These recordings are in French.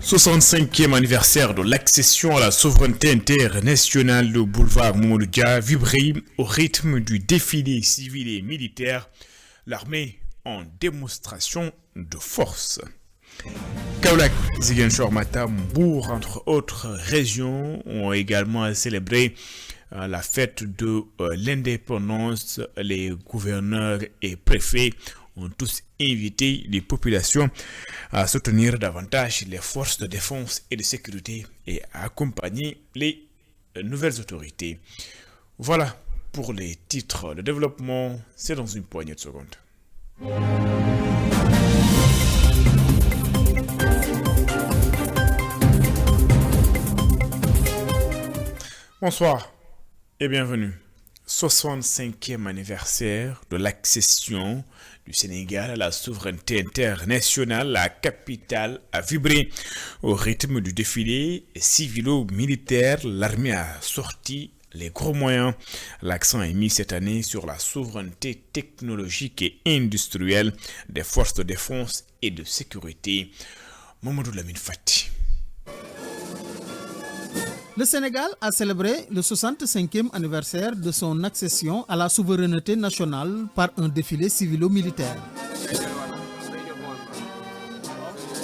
65e anniversaire de l'accession à la souveraineté internationale, le boulevard Mamadou Dia vibrait au rythme du défilé civil et militaire, l'armée en démonstration de force. Kaolack, Ziguinchor, Matam, Mbour, entre autres régions, ont également célébré la fête de l'indépendance. Les gouverneurs et préfets ont tous invité les populations à soutenir davantage les forces de défense et de sécurité et à accompagner les nouvelles autorités. Voilà pour les titres. Le développement, c'est dans une poignée de secondes. Bonsoir et bienvenue. 65e anniversaire de l'accession du Sénégal à la souveraineté internationale. La capitale a vibré au rythme du défilé civilo-militaire. L'armée a sorti les gros moyens. L'accent est mis cette année sur la souveraineté technologique et industrielle des forces de défense et de sécurité. Mamadou Lamine Fati. Le Sénégal a célébré le 65e anniversaire de son accession à la souveraineté nationale par un défilé civilo-militaire.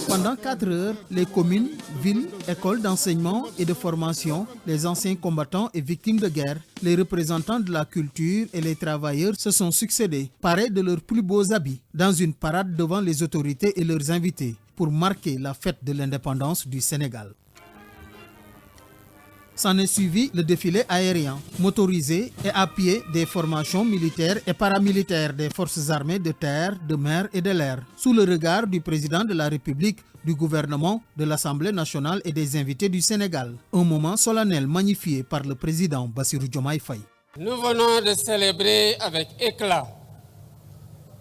Pendant 4 heures, les communes, villes, écoles d'enseignement et de formation, les anciens combattants et victimes de guerre, les représentants de la culture et les travailleurs se sont succédés, parés de leurs plus beaux habits, dans une parade devant les autorités et leurs invités, pour marquer la fête de l'indépendance du Sénégal. S'en est suivi le défilé aérien, motorisé et à pied des formations militaires et paramilitaires des forces armées de terre, de mer et de l'air, sous le regard du président de la République, du gouvernement, de l'Assemblée nationale et des invités du Sénégal. Un moment solennel magnifié par le président Bassirou Diomaye Faye. Nous venons de célébrer avec éclat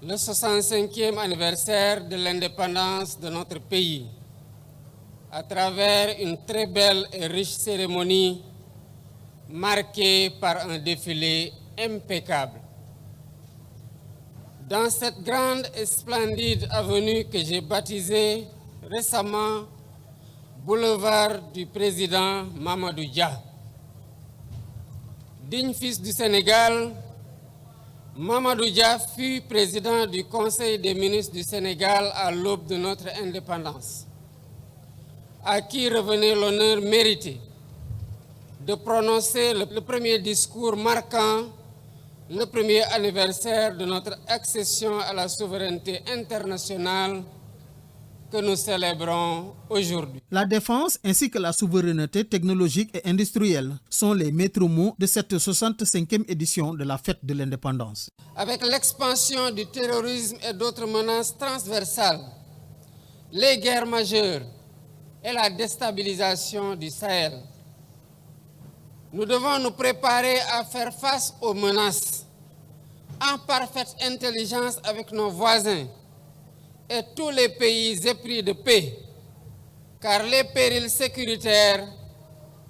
le 65e anniversaire de l'indépendance de notre pays, à travers une très belle et riche cérémonie marquée par un défilé impeccable. Dans cette grande et splendide avenue que j'ai baptisée récemment boulevard du président Mamadou Dia. Digne fils du Sénégal, Mamadou Dia fut président du Conseil des ministres du Sénégal à l'aube de notre indépendance, à qui revenait l'honneur mérité de prononcer le premier discours marquant le premier anniversaire de notre accession à la souveraineté internationale que nous célébrons aujourd'hui. La défense ainsi que la souveraineté technologique et industrielle sont les maîtres mots de cette 65e édition de la fête de l'indépendance. Avec l'expansion du terrorisme et d'autres menaces transversales, les guerres majeures et la déstabilisation du Sahel, nous devons nous préparer à faire face aux menaces en parfaite intelligence avec nos voisins et tous les pays épris de paix, car les périls sécuritaires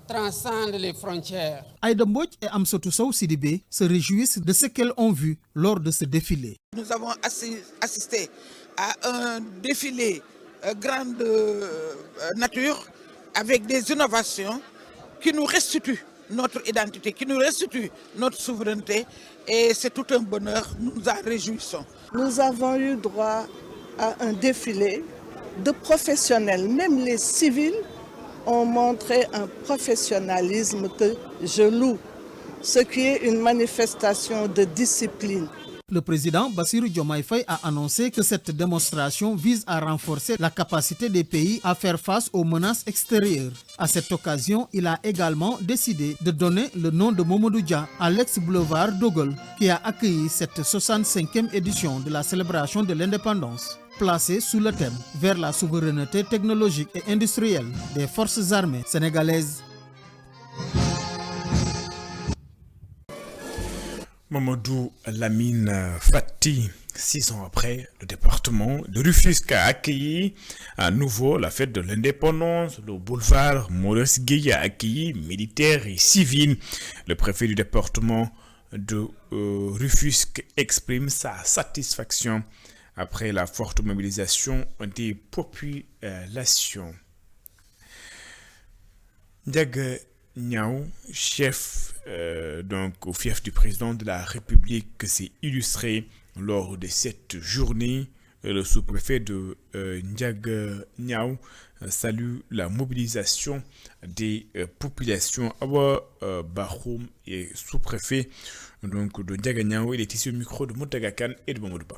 transcendent les frontières. Aïda Mbodj et Amsatou Sow Sidibé se réjouissent de ce qu'elles ont vu lors de ce défilé. Nous avons assisté à un défilé grande nature avec des innovations qui nous restituent notre identité, qui nous restituent notre souveraineté, et c'est tout un bonheur, nous nous en réjouissons. Nous avons eu droit à un défilé de professionnels, même les civils ont montré un professionnalisme que je loue, ce qui est une manifestation de discipline. Le président Bassirou Diomaye Faye a annoncé que cette démonstration vise à renforcer la capacité des pays à faire face aux menaces extérieures. À cette occasion, il a également décidé de donner le nom de Mamadou Dia à l'ex-boulevard de Gaulle, qui a accueilli cette 65e édition de la célébration de l'indépendance, placée sous le thème « Vers la souveraineté technologique et industrielle des forces armées sénégalaises ». Mamadou Lamine Fati, 6 ans après, le département de Rufisque a accueilli à nouveau la fête de l'indépendance. Le boulevard Maurice Gueye a accueilli militaires et civils. Le préfet du département de Rufisque exprime sa satisfaction après la forte mobilisation des populations. Ndiaga Niao, chef donc au fief du président de la République, s'est illustré lors de cette journée. Le sous-préfet de Ndiaga Niao salue la mobilisation des populations. Awa Bahoum est sous-préfet donc de Ndiaga Niao. Il est ici au micro de Moutagakan et de Mamoudouba.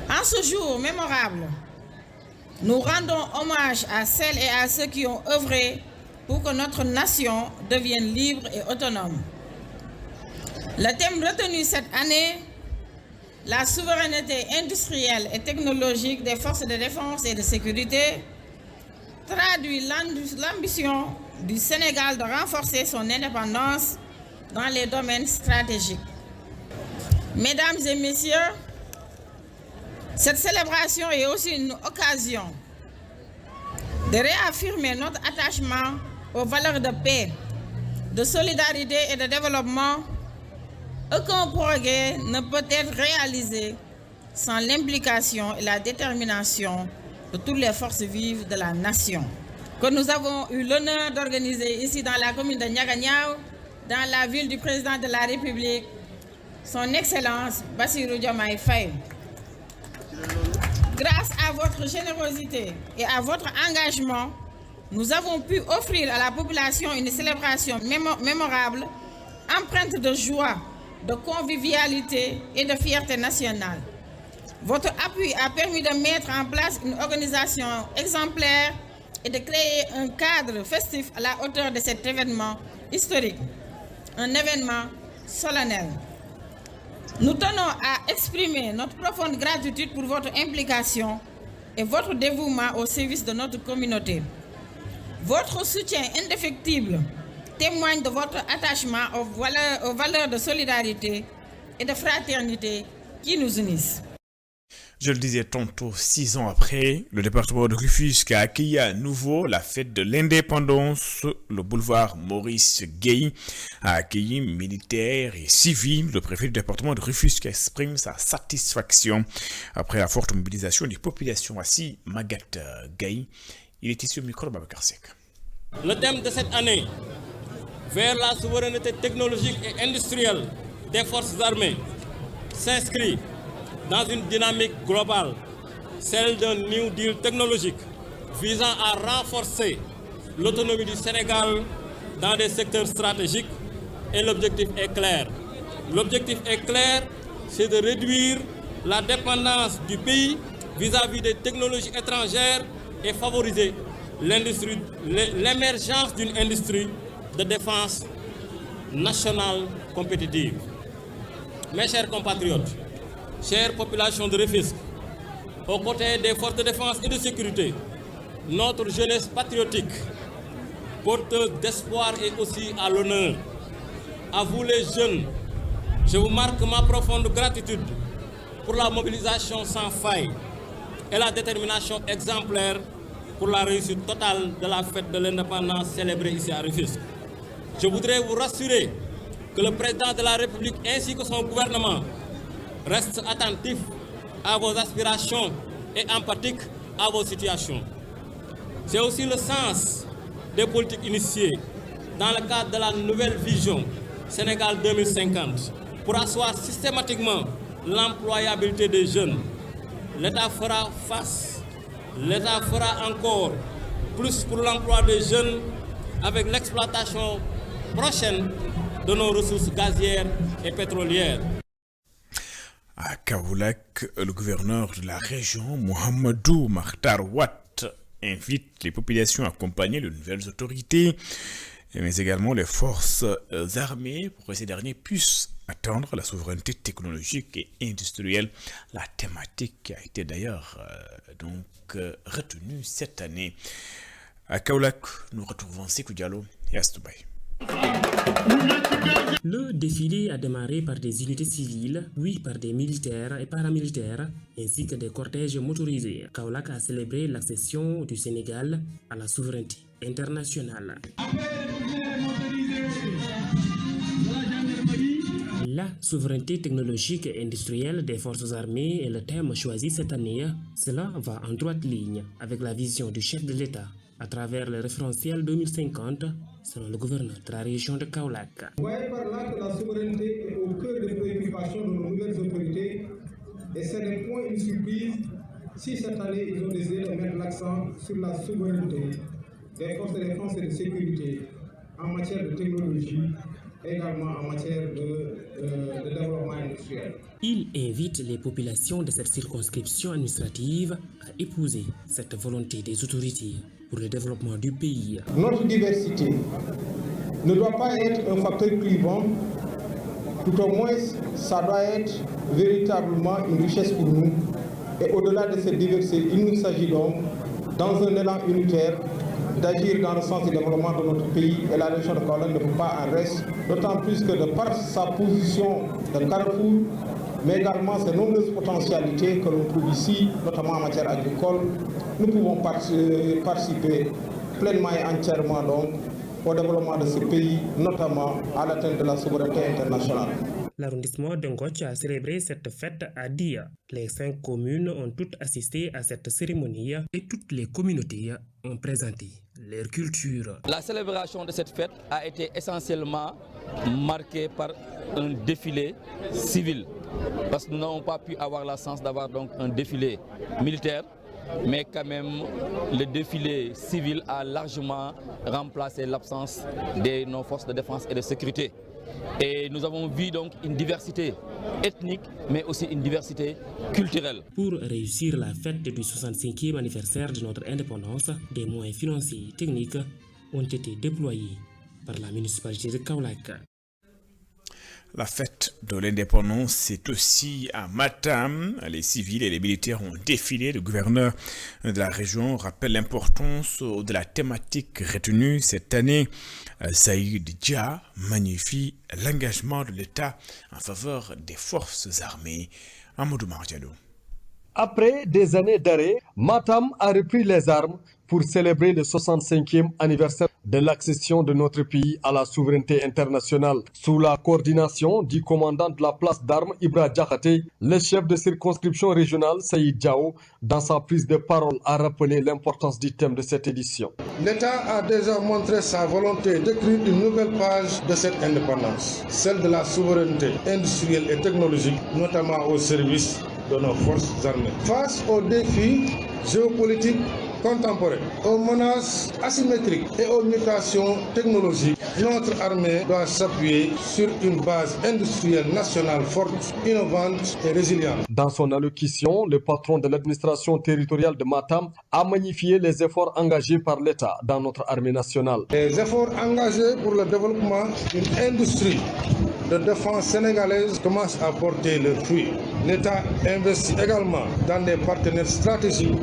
En ce jour mémorable, nous rendons hommage à celles et à ceux qui ont œuvré pour que notre nation devienne libre et autonome. Le thème retenu cette année, la souveraineté industrielle et technologique des forces de défense et de sécurité, traduit l'ambition du Sénégal de renforcer son indépendance dans les domaines stratégiques. Mesdames et messieurs, cette célébration est aussi une occasion de réaffirmer notre attachement aux valeurs de paix, de solidarité et de développement. Aucun progrès ne peut être réalisé sans l'implication et la détermination de toutes les forces vives de la nation, que nous avons eu l'honneur d'organiser ici dans la commune de Ndiaga Niao, dans la ville du président de la République, son Excellence Bassirou Diomaye Faye. Grâce à votre générosité et à votre engagement, nous avons pu offrir à la population une célébration mémorable, empreinte de joie, de convivialité et de fierté nationale. Votre appui a permis de mettre en place une organisation exemplaire et de créer un cadre festif à la hauteur de cet événement historique, un événement solennel. Nous tenons à exprimer notre profonde gratitude pour votre implication et votre dévouement au service de notre communauté. Votre soutien indéfectible témoigne de votre attachement aux valeurs de solidarité et de fraternité qui nous unissent. Je le disais tantôt, 6 ans après, le département de Rufisque a accueilli à nouveau la fête de l'indépendance. Le boulevard Maurice Gueye a accueilli militaires et civils. Le préfet du département de Rufisque exprime sa satisfaction après la forte mobilisation des populations. Assis Magat Gueye, il est ici au micro de Babacar Sek. Le thème de cette année, vers la souveraineté technologique et industrielle des forces armées, s'inscrit dans une dynamique globale, celle d'un New Deal technologique visant à renforcer l'autonomie du Sénégal dans des secteurs stratégiques. Et l'objectif est clair. L'objectif est clair, c'est de réduire la dépendance du pays vis-à-vis des technologies étrangères et favoriser l'émergence d'une industrie de défense nationale compétitive. Mes chers compatriotes, chère population de Rufisque, aux côtés des forces de défense et de sécurité, notre jeunesse patriotique, porteuse d'espoir et aussi à l'honneur. À vous les jeunes, je vous marque ma profonde gratitude pour la mobilisation sans faille et la détermination exemplaire pour la réussite totale de la fête de l'indépendance célébrée ici à Rufisque. Je voudrais vous rassurer que le président de la République ainsi que son gouvernement reste attentif à vos aspirations et empathique à vos situations. C'est aussi le sens des politiques initiées dans le cadre de la nouvelle vision Sénégal 2050 pour asseoir systématiquement l'employabilité des jeunes. L'État fera encore plus pour l'emploi des jeunes avec l'exploitation prochaine de nos ressources gazières et pétrolières. À Kaoulak, le gouverneur de la région, Mohamedou Makhtar Watt, invite les populations à accompagner les nouvelles autorités, mais également les forces armées pour que ces derniers puissent atteindre la souveraineté technologique et industrielle. La thématique qui a été d'ailleurs retenue cette année. À Kaoulak, nous retrouvons Sekou Diallo et Astoubaï. Le défilé a démarré par des unités civiles, puis par des militaires et paramilitaires, ainsi que des cortèges motorisés. Kaolack a célébré l'accession du Sénégal à la souveraineté internationale. La souveraineté technologique et industrielle des forces armées est le thème choisi cette année. Cela va en droite ligne avec la vision du chef de l'État. à travers le référentiel 2050, selon le gouverneur de la région de Kaolack. Vous voyez par là que la souveraineté est au cœur des préoccupations de nos nouvelles autorités et c'est n'est point une surprise si cette année ils ont décidé de mettre l'accent sur la souveraineté des forces de défense et de sécurité en matière de technologie, également en matière de développement industriel. Il invite les populations de cette circonscription administrative à épouser cette volonté des autorités pour le développement du pays. Notre diversité ne doit pas être un facteur clivant, tout au moins ça doit être véritablement une richesse pour nous. Et au-delà de cette diversité, il nous s'agit donc, dans un élan unitaire, d'agir dans le sens du développement de notre pays et la région de Kaolack ne peut pas en reste, d'autant plus que de par sa position de carrefour, mais également ses nombreuses potentialités que l'on trouve ici, notamment en matière agricole, nous pouvons participer pleinement et entièrement donc au développement de ce pays, notamment à l'atteinte de la souveraineté internationale. L'arrondissement de Ngoch a célébré cette fête à Dia. Les 5 communes ont toutes assisté à cette cérémonie et toutes les communautés ont présenté leur culture. La célébration de cette fête a été essentiellement marquée par un défilé civil, parce que nous n'avons pas pu avoir la chance d'avoir donc un défilé militaire, mais quand même le défilé civil a largement remplacé l'absence de nos forces de défense et de sécurité. Et nous avons vu donc une diversité ethnique, mais aussi une diversité culturelle. Pour réussir la fête du 65e anniversaire de notre indépendance, des moyens financiers et techniques ont été déployés par la municipalité de Kaolack. La fête de l'indépendance, c'est aussi à Matam. Les civils et les militaires ont défilé. Le gouverneur de la région rappelle l'importance de la thématique retenue cette année. Saïd Dia magnifie l'engagement de l'État en faveur des forces armées. Amadou Mardialo. Après des années d'arrêt, Matam a repris les armes pour célébrer le 65e anniversaire de l'accession de notre pays à la souveraineté internationale. Sous la coordination du commandant de la place d'armes Ibra Diakhaté, le chef de circonscription régionale Saïd Diao, dans sa prise de parole, a rappelé l'importance du thème de cette édition. L'État a déjà montré sa volonté d'écrire une nouvelle page de cette indépendance, celle de la souveraineté industrielle et technologique, notamment au service de nos forces armées. Face aux défis géopolitiques contemporains, aux menaces asymétriques et aux mutations technologiques, notre armée doit s'appuyer sur une base industrielle nationale forte, innovante et résiliente. Dans son allocution, le patron de l'administration territoriale de Matam a magnifié les efforts engagés par l'État dans notre armée nationale. Les efforts engagés pour le développement d'une industrie de défense sénégalaise commencent à porter leurs fruits. L'État investit également dans des partenaires stratégiques,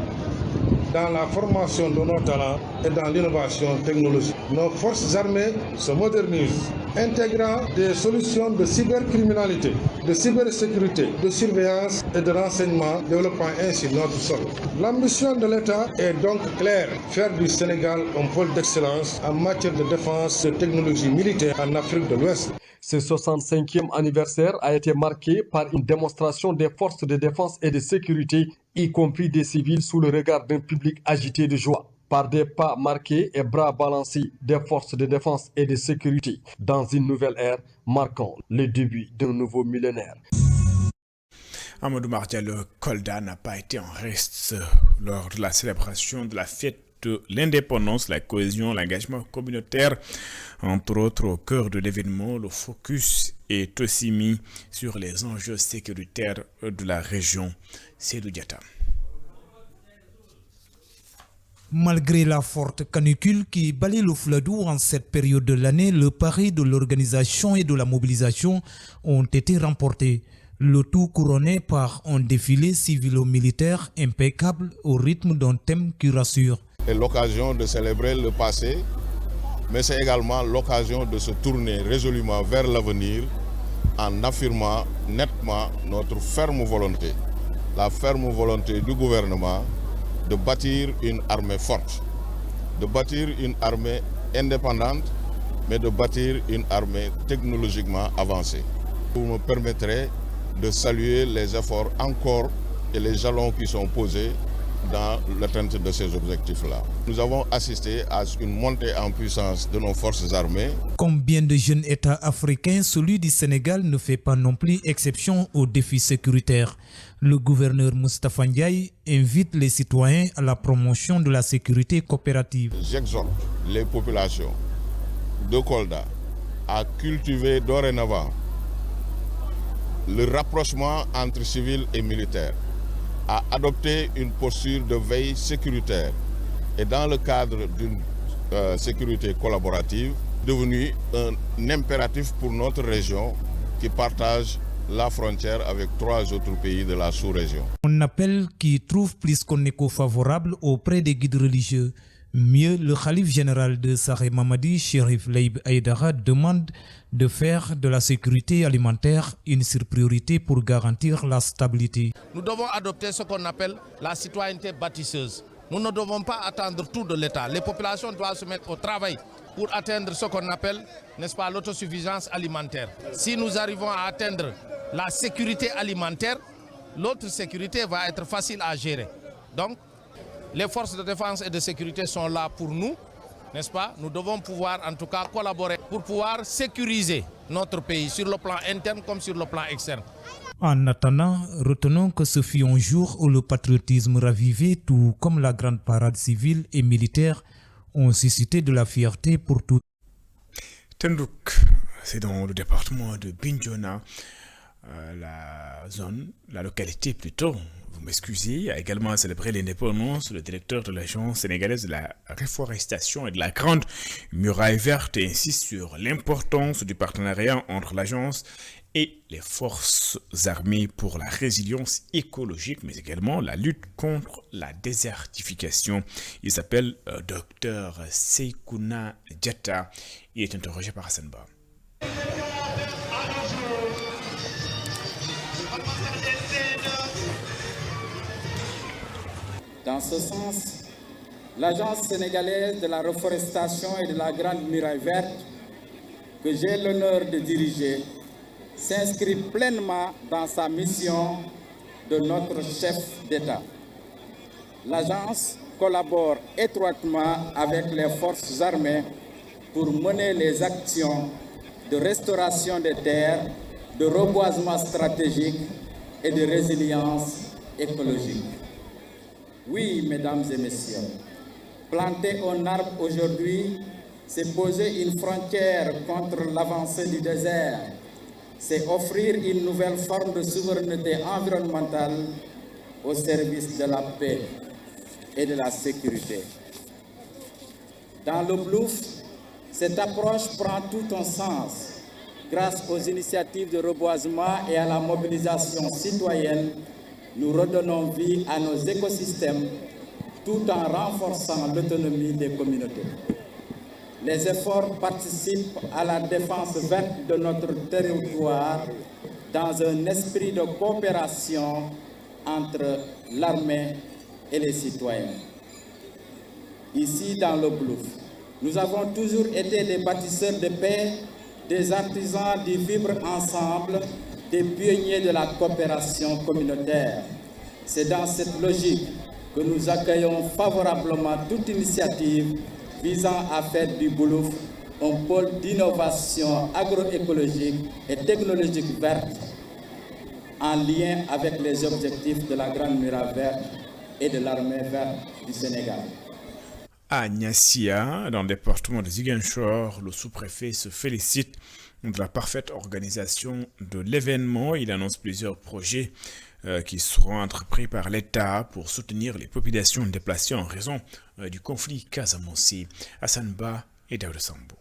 dans la formation de nos talents et dans l'innovation technologique. Nos forces armées se modernisent, intégrant des solutions de cybercriminalité, de cybersécurité, de surveillance et de renseignement, développant ainsi notre sol. L'ambition de l'État est donc claire, faire du Sénégal un pôle d'excellence en matière de défense et de technologie militaire en Afrique de l'Ouest. Ce 65e anniversaire a été marqué par une démonstration des forces de défense et de sécurité, y compris des civils, sous le regard d'un public agité de joie. Par des pas marqués et bras balancés des forces de défense et de sécurité dans une nouvelle ère marquant le début d'un nouveau millénaire. Amadou Mardialo, Kolda n'a pas été en reste lors de la célébration de la fête de l'indépendance, la cohésion, l'engagement communautaire, entre autres au cœur de l'événement. Le focus est aussi mis sur les enjeux sécuritaires de la région. Seydou Diatta. Malgré la forte canicule qui balaye le Fladou en cette période de l'année, le pari de l'organisation et de la mobilisation ont été remportés. Le tout couronné par un défilé civilo-militaire impeccable au rythme d'un thème qui rassure. C'est l'occasion de célébrer le passé, mais c'est également l'occasion de se tourner résolument vers l'avenir en affirmant nettement notre ferme volonté, la ferme volonté du gouvernement de bâtir une armée forte, de bâtir une armée indépendante, mais de bâtir une armée technologiquement avancée. Vous me permettrez de saluer les efforts encore et les jalons qui sont posés dans l'atteinte de ces objectifs-là. Nous avons assisté à une montée en puissance de nos forces armées. Comme bien de jeunes États africains, celui du Sénégal ne fait pas non plus exception aux défis sécuritaires. Le gouverneur Moustapha Ndiaye invite les citoyens à la promotion de la sécurité coopérative. J'exhorte les populations de Kolda à cultiver dorénavant le rapprochement entre civils et militaires, à adopter une posture de veille sécuritaire et dans le cadre d'une sécurité collaborative, devenu un impératif pour notre région qui partage la frontière avec 3 autres pays de la sous-région. Un appel qui trouve plus qu'un écho favorable auprès des guides religieux. Mieux, le khalife général de Sahel Mamadi, Chérif Laïb Aïdara, demande de faire de la sécurité alimentaire une surpriorité pour garantir la stabilité. Nous devons adopter ce qu'on appelle la citoyenneté bâtisseuse. Nous ne devons pas attendre tout de l'État. Les populations doivent se mettre au travail pour atteindre ce qu'on appelle, n'est-ce pas, l'autosuffisance alimentaire. Si nous arrivons à atteindre la sécurité alimentaire, l'autre sécurité va être facile à gérer. Donc, les forces de défense et de sécurité sont là pour nous, n'est-ce pas? Nous devons pouvoir en tout cas collaborer pour pouvoir sécuriser notre pays sur le plan interne comme sur le plan externe. En attendant, retenons que ce fut un jour où le patriotisme ravivé, tout comme la grande parade civile et militaire, ont suscité de la fierté pour tout. Tendouk, c'est dans le département de Bignona, la localité plutôt, vous m'excusez, a également célébré l'indépendance. Le directeur de l'Agence sénégalaise de la réforestation et de la Grande Muraille Verte insiste sur l'importance du partenariat entre l'agence et les forces armées pour la résilience écologique, mais également la lutte contre la désertification. Il s'appelle Dr Seikouna Diatta. Il est interrogé par Hassan Ba. Dans ce sens, l'Agence sénégalaise de la reforestation et de la Grande Muraille Verte, que j'ai l'honneur de diriger, s'inscrit pleinement dans sa mission de notre chef d'État. L'Agence collabore étroitement avec les forces armées pour mener les actions de restauration des terres, de reboisement stratégique et de résilience écologique. Oui, mesdames et messieurs, planter un arbre aujourd'hui, c'est poser une frontière contre l'avancée du désert. C'est offrir une nouvelle forme de souveraineté environnementale au service de la paix et de la sécurité. Dans le Bluff, cette approche prend tout un sens grâce aux initiatives de reboisement et à la mobilisation citoyenne. Nous redonnons vie à nos écosystèmes tout en renforçant l'autonomie des communautés. Les efforts participent à la défense verte de notre territoire dans un esprit de coopération entre l'armée et les citoyens. Ici, dans le Bluff, nous avons toujours été des bâtisseurs de paix, des artisans du vivre ensemble, des pionniers de la coopération communautaire. C'est dans cette logique que nous accueillons favorablement toute initiative visant à faire du Boulouf un pôle d'innovation agroécologique et technologique verte en lien avec les objectifs de la Grande Muraille Verte et de l'Armée verte du Sénégal. À Niassia, dans le département de Ziguinchor, le sous-préfet se félicite de la parfaite organisation de l'événement. Il annonce plusieurs projets qui seront entrepris par l'État pour soutenir les populations déplacées en raison du conflit casamançais. Hassan Ba et Daouda Sambo.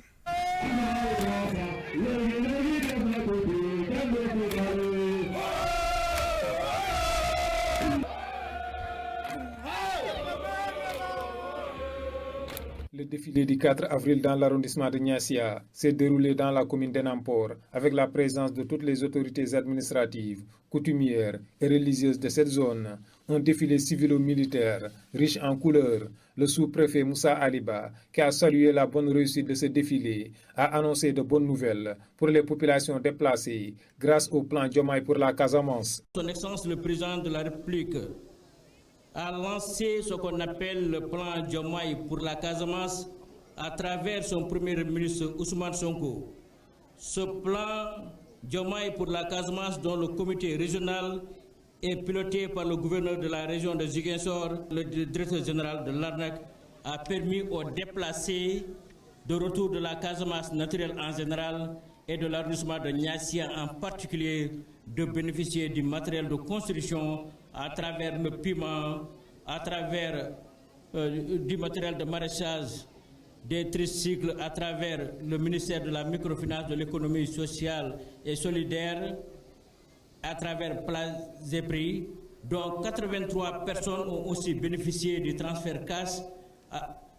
Le défilé du 4 avril dans l'arrondissement de Niassia s'est déroulé dans la commune d'Enampor avec la présence de toutes les autorités administratives, coutumières et religieuses de cette zone. Un défilé civilo-militaire riche en couleurs. Le sous-préfet Moussa Aliba, qui a salué la bonne réussite de ce défilé, a annoncé de bonnes nouvelles pour les populations déplacées grâce au plan Diomaye pour la Casamance. Son Excellence le Président de la République a lancé ce qu'on appelle le plan Diomaye pour la Casamance à travers son premier ministre Ousmane Sonko. Ce plan Diomaye pour la Casamance, dont le comité régional est piloté par le gouverneur de la région de Ziguinchor, le directeur général de l'ARNAC, a permis aux déplacés de retour de la Casamance naturelle en général et de l'arrondissement de Niassia en particulier de bénéficier du matériel de construction à travers le piment, à travers du matériel de maraîchage, des tricycles, à travers le ministère de la microfinance, de l'économie sociale et solidaire, à travers Place et Prix, dont 83 personnes ont aussi bénéficié du transfert cash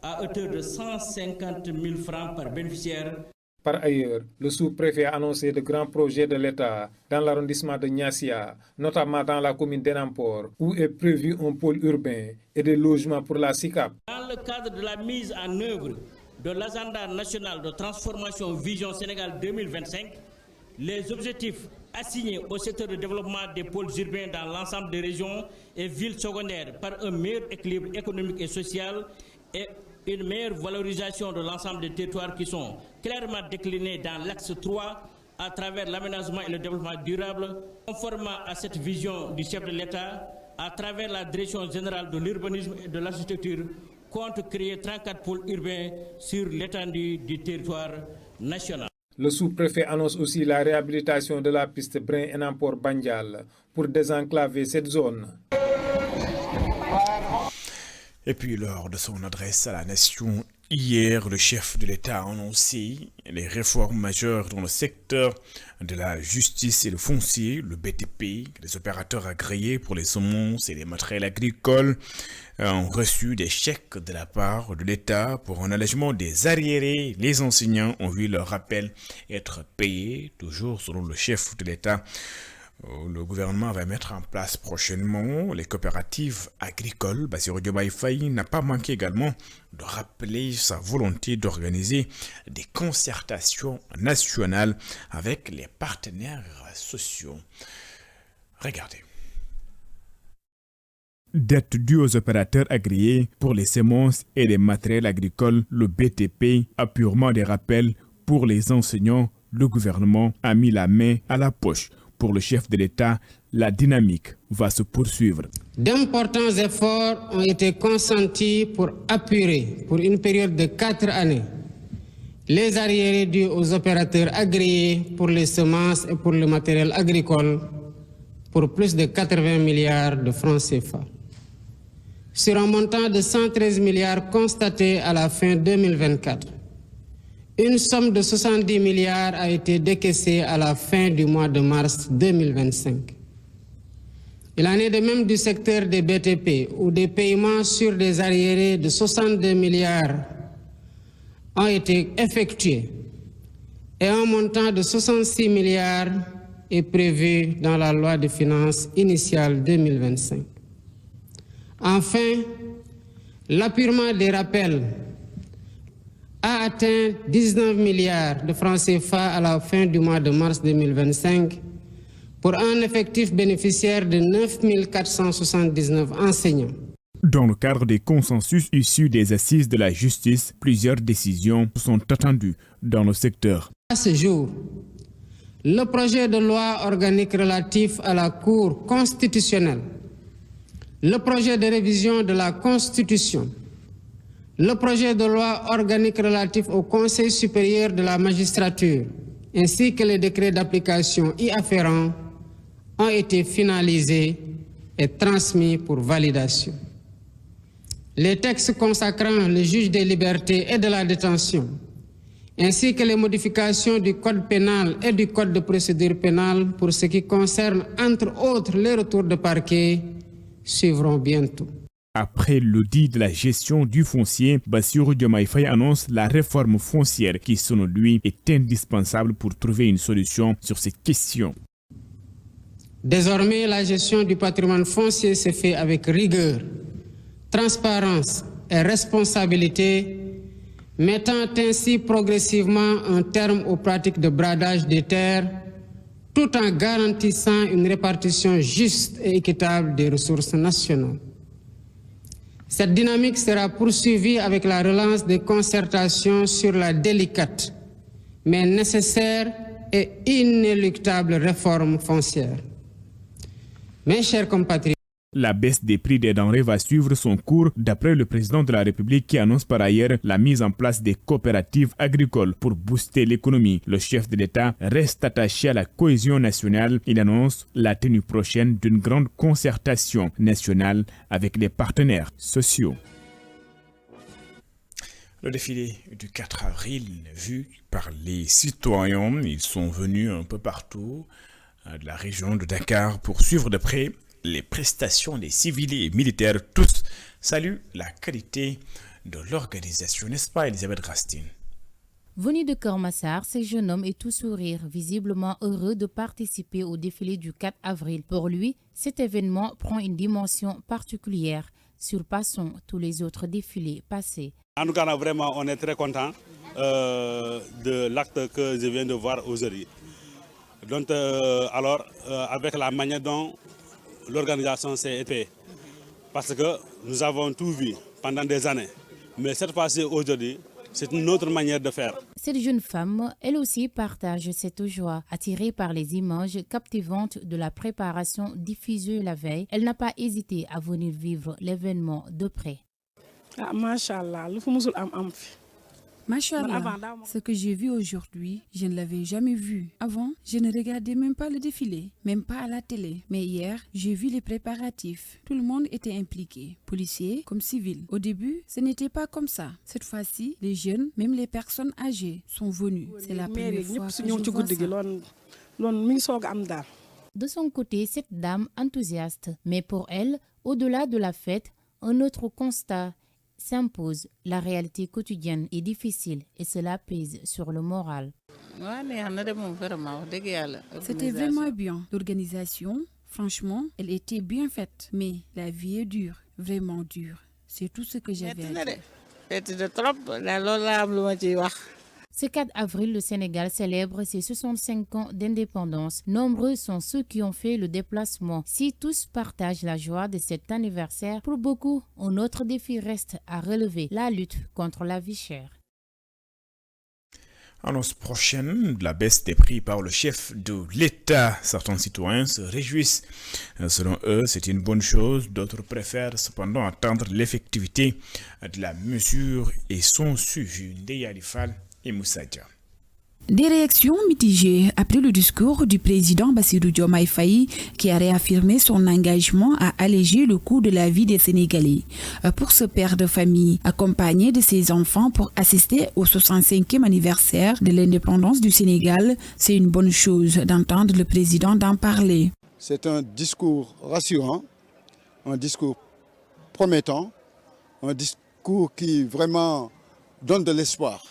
à hauteur de 150 000 francs par bénéficiaire. Par ailleurs, le sous-préfet a annoncé de grands projets de l'État dans l'arrondissement de Niassia, notamment dans la commune d'Enampor, où est prévu un pôle urbain et des logements pour la SICAP. Dans le cadre de la mise en œuvre de l'agenda national de transformation Vision Sénégal 2025, les objectifs assignés au secteur de développement des pôles urbains dans l'ensemble des régions et villes secondaires par un meilleur équilibre économique et social et une meilleure valorisation de l'ensemble des territoires qui sont clairement déclinés dans l'axe 3 à travers l'aménagement et le développement durable, conformément à cette vision du chef de l'État, à travers la Direction générale de l'urbanisme et de l'architecture, compte créer 34 pôles urbains sur l'étendue du territoire national. Le sous-préfet annonce aussi la réhabilitation de la piste Brin-Enampor-Bandial pour désenclaver cette zone. Et puis, lors de son adresse à la nation hier, le chef de l'État a annoncé les réformes majeures dans le secteur de la justice et le foncier, le BTP. Les opérateurs agréés pour les semences et les matériels agricoles ont reçu des chèques de la part de l'État pour un allègement des arriérés. Les enseignants ont vu leur rappel être payés, toujours selon le chef de l'État. Le gouvernement va mettre en place prochainement les coopératives agricoles. Bassirou Diomaye Faye n'a pas manqué également de rappeler sa volonté d'organiser des concertations nationales avec les partenaires sociaux. Regardez. Dette due aux opérateurs agréés pour les semences et les matériels agricoles, le BTP a purement des rappels pour les enseignants. Le gouvernement a mis la main à la poche. Pour le chef de l'État, la dynamique va se poursuivre. D'importants efforts ont été consentis pour apurer, pour une période de 4 années, les arriérés dus aux opérateurs agréés pour les semences et pour le matériel agricole pour plus de 80 milliards de francs CFA. Sur un montant de 113 milliards constaté à la fin 2024. Une somme de 70 milliards a été décaissée à la fin du mois de mars 2025. Il en est de même du secteur des BTP, où des paiements sur des arriérés de 62 milliards ont été effectués et un montant de 66 milliards est prévu dans la loi de finances initiale 2025. Enfin, l'appurement des rappels a atteint 19 milliards de francs CFA à la fin du mois de mars 2025 pour un effectif bénéficiaire de 9 479 enseignants. Dans le cadre des consensus issus des assises de la justice, plusieurs décisions sont attendues dans le secteur. À ce jour, le projet de loi organique relatif à la Cour constitutionnelle, le projet de révision de la Constitution, le projet de loi organique relatif au Conseil supérieur de la magistrature, ainsi que les décrets d'application y afférents, ont été finalisés et transmis pour validation. Les textes consacrant le juge des libertés et de la détention, ainsi que les modifications du Code pénal et du Code de procédure pénale pour ce qui concerne, entre autres, les retours de parquet, suivront bientôt. Après l'audit de la gestion du foncier, Bassirou Diomaye Faye annonce la réforme foncière qui, selon lui, est indispensable pour trouver une solution sur cette question. Désormais, la gestion du patrimoine foncier se fait avec rigueur, transparence et responsabilité, mettant ainsi progressivement un terme aux pratiques de bradage des terres, tout en garantissant une répartition juste et équitable des ressources nationales. Cette dynamique sera poursuivie avec la relance des concertations sur la délicate, mais nécessaire et inéluctable réforme foncière. Mes chers compatriotes, la baisse des prix des denrées va suivre son cours d'après le président de la République qui annonce par ailleurs la mise en place des coopératives agricoles pour booster l'économie. Le chef de l'État reste attaché à la cohésion nationale. Il annonce la tenue prochaine d'une grande concertation nationale avec les partenaires sociaux. Le défilé du 4 avril vu par les citoyens, ils sont venus un peu partout de la région de Dakar pour suivre de près les prestations des civils et militaires. Tous saluent la qualité de l'organisation, n'est-ce pas Elisabeth Rastine? Venu de Kermassar, ce jeune homme est tout sourire, visiblement heureux de participer au défilé du 4 avril. Pour lui, cet événement prend une dimension particulière, surpassant tous les autres défilés passés. En tout cas, vraiment, on est très content de l'acte que je viens de voir aujourd'hui. Donc, avec la manière dont l'organisation s'est faite, parce que nous avons tout vu pendant des années, mais cette fois-ci, aujourd'hui, c'est une autre manière de faire. Cette jeune femme, elle aussi partage cette joie. Attirée par les images captivantes de la préparation diffusée la veille, elle n'a pas hésité à venir vivre l'événement de près. Machallah, ce que j'ai vu aujourd'hui, je ne l'avais jamais vu. Avant, je ne regardais même pas le défilé, même pas à la télé. Mais hier, j'ai vu les préparatifs. Tout le monde était impliqué, policiers comme civils. Au début, ce n'était pas comme ça. Cette fois-ci, les jeunes, même les personnes âgées, sont venues. C'est la première fois que je vois ça. De son côté, cette dame enthousiaste. Mais pour elle, au-delà de la fête, un autre constat s'impose. La réalité quotidienne est difficile et cela pèse sur le moral. C'était vraiment bien. L'organisation, franchement, elle était bien faite. Mais la vie est dure, vraiment dure. C'est tout ce que j'avais à dire. Ce 4 avril, le Sénégal célèbre ses 65 ans d'indépendance. Nombreux sont ceux qui ont fait le déplacement. Si tous partagent la joie de cet anniversaire, pour beaucoup, un autre défi reste à relever, la lutte contre la vie chère. Annonce prochaine de la baisse des prix par le chef de l'État. Certains citoyens se réjouissent. Selon eux, c'est une bonne chose. D'autres préfèrent cependant attendre l'effectivité de la mesure et sont suivis d'Eyalifal et Moussadia. Des réactions mitigées après le discours du président Bassirou Diomaye Faye qui a réaffirmé son engagement à alléger le coût de la vie des Sénégalais. Pour ce père de famille, accompagné de ses enfants pour assister au 65e anniversaire de l'indépendance du Sénégal, c'est une bonne chose d'entendre le président d'en parler. C'est un discours rassurant, un discours promettant, un discours qui vraiment donne de l'espoir.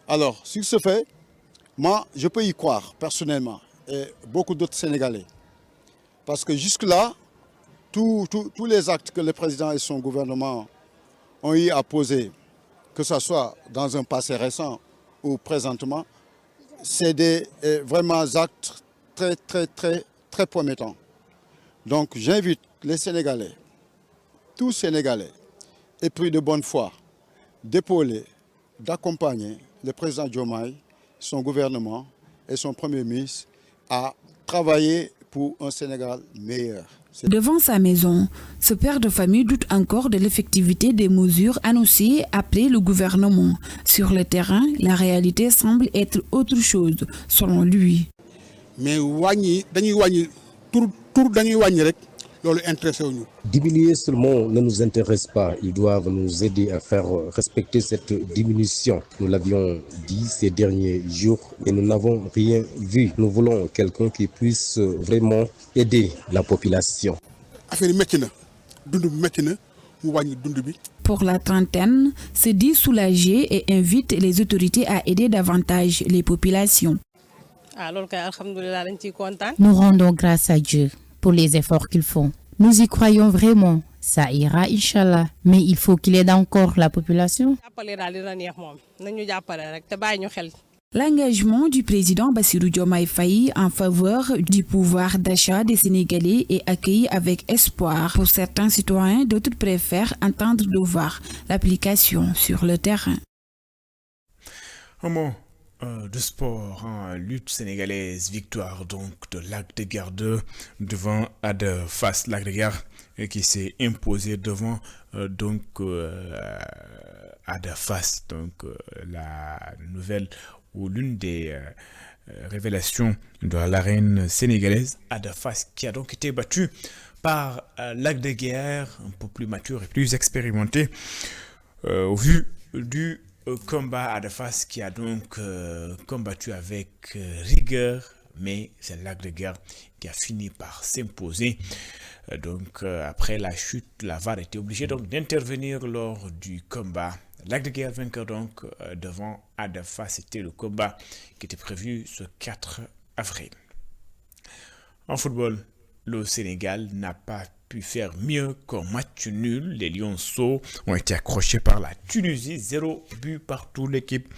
Alors, sur ce fait, moi, je peux y croire personnellement et beaucoup d'autres Sénégalais. Parce que jusque-là, tous les actes que le président et son gouvernement ont eu à poser, que ce soit dans un passé récent ou présentement, c'est des vraiment actes très promettants. Donc j'invite les Sénégalais, tous Sénégalais, épris de bonne foi, d'épauler, d'accompagner le président Diomaye, son gouvernement et son premier ministre à travailler pour un Sénégal meilleur. Devant sa maison, ce père de famille doute encore de l'effectivité des mesures annoncées après le gouvernement. Sur le terrain, la réalité semble être autre chose, selon lui. Mais diminuer seulement ne nous intéresse pas. Ils doivent nous aider à faire respecter cette diminution. Nous l'avions dit ces derniers jours et nous n'avons rien vu. Nous voulons quelqu'un qui puisse vraiment aider la population. Pour la trentaine, se dit soulagé et invite les autorités à aider davantage les populations. Nous rendons grâce à Dieu pour les efforts qu'ils font. Nous y croyons vraiment. Ça ira, Inch'Allah. Mais il faut qu'il aide encore la population. L'engagement du président Bassirou Diomaye Faye en faveur du pouvoir d'achat des Sénégalais est accueilli avec espoir. Pour certains citoyens, d'autres préfèrent entendre de voir l'application sur le terrain. Un mot de sport, lutte sénégalaise, victoire donc de Lac de Guiers 2 devant Ada Fass. Lac de Guiers qui s'est imposé devant Ada Fass, la nouvelle ou l'une des révélations de l'arène sénégalaise. Ada Fass qui a donc été battu par Lac de Guiers, un peu plus mature et plus expérimenté au vu du combat. Ada Fass qui a donc combattu avec rigueur, mais c'est Lac de Guiers qui a fini par s'imposer. Après la chute, la VAR était obligée donc d'intervenir lors du combat. Lac de Guiers vainqueur donc devant Ada Fass. C'était le combat qui était prévu ce 4 avril. En football, le Sénégal n'a pas pu faire mieux qu'un match nul. Les Lionceaux ont été accrochés par la Tunisie, 0 but partout. L'équipe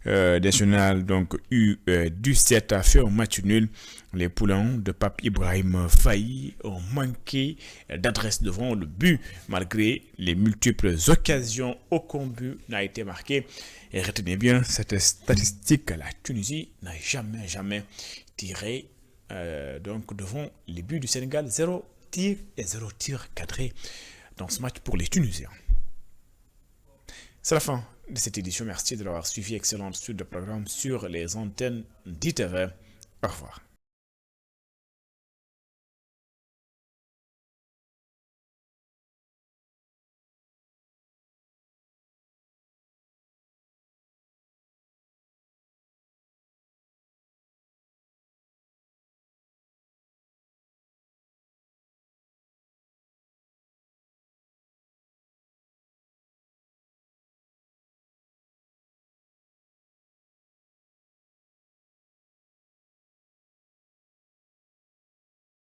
nationale donc U17 a fait un match nul. Les poulains de Pape Ibrahim Faye ont manqué d'adresse devant le but malgré les multiples occasions. Aucun but n'a été marqué. Et retenez bien cette statistique, la Tunisie n'a jamais tiré devant les buts du Sénégal. 0 tir et 0 tir cadré dans ce match pour les Tunisiens. C'est la fin de cette édition. Merci de l'avoir suivi. Excellente suite de programme sur les antennes d'ITV. Au revoir.